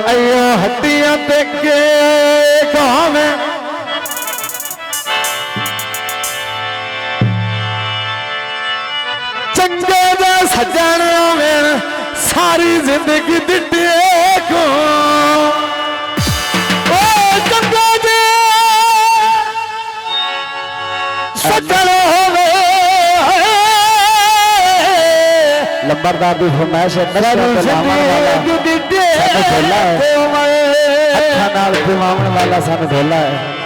अयो हड्डियां देखे कौन चंगे दे सजन में सारी जिंदगी दिते को ओ चंगे दे सजन होवे लंबरदार भी फरमाइश है अच्छा नाल दिवावन वाला सन ढोला है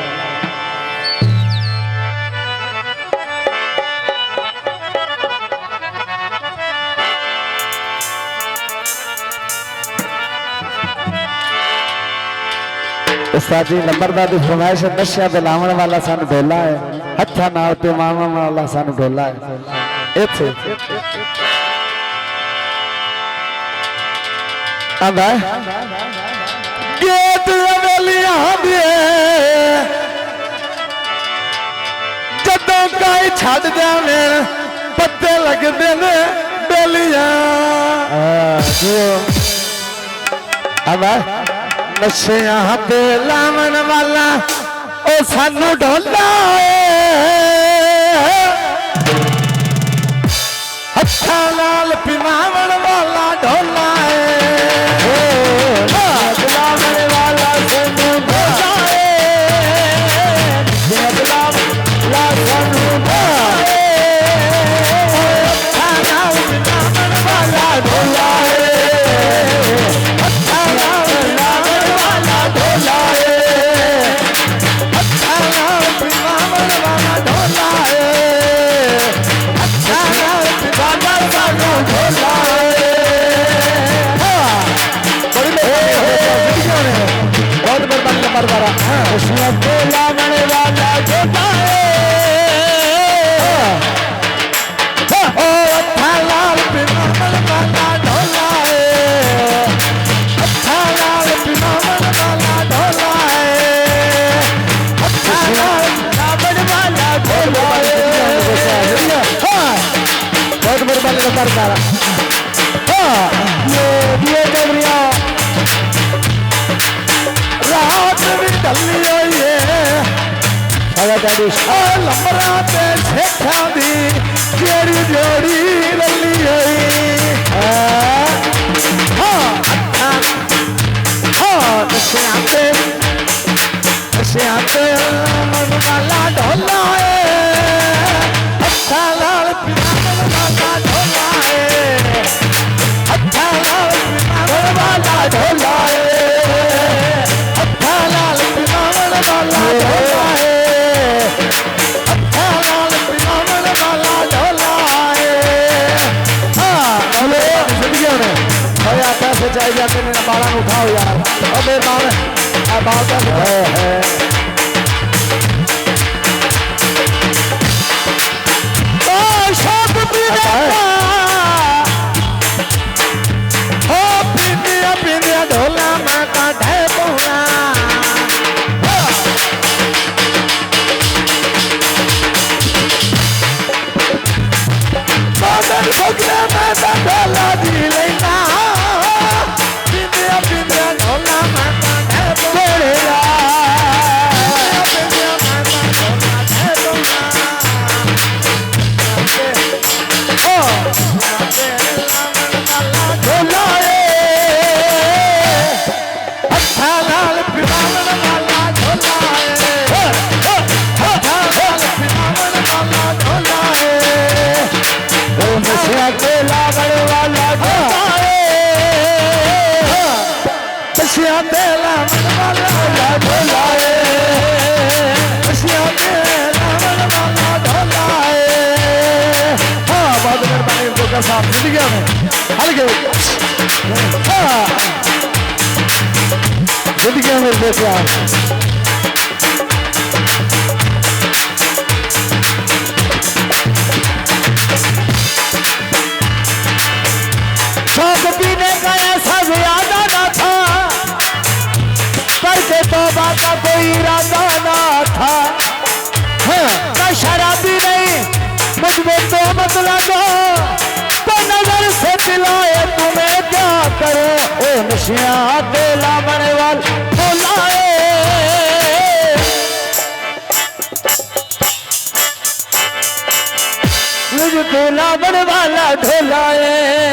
उस्ताद जी लंबरदार की फरमाइश है नशा दिलावन वाला सन ढोला है अच्छा नाल दिवावन वाला सन ढोला है इत्थे गेट अवेलियां जदों काई छड़ जावे पत्ते लगदे ने बेलियां नशियां ते लावन वाला ओ सानू ढोला हत्था नाल पिवावन वाला ढोला रात भी ढली हुई है लंबरा शेखा दी जेरी जोड़ी लली हुई नशे मन वाला ढोला है अच्छा लाल पियावन वाला ढोला है अच्छा लाल पियावन वाला ढोला है अच्छा लाल पियावन वाला ढोला है अच्छा लाल पियावन वाला ढोला है बोले जिंदगी में भैया पैसे चाहिए जाते मेरा बाला उठाओ यार अबे बाल बात है ढोला माता ढे बोला बादल भोगना माता ढोला दी लेना पिंदिया पिंदिया ढोला माता ढे बोला पिंदिया माता ढोला ढे बोला ओ ढोला साथ जिंदगी में हल्के जिंदगी में देखा शौक पीने का ऐसा ज्यादा ना था करके तौबा का कोई इरादा ना था मैं शराबी नहीं मुझमें तो मतलब तो नजर से दिलाए तुम्हें क्या करे ओ नशिया दे लावण वाला ढोला है मुझ दे लावण वाला ढोला है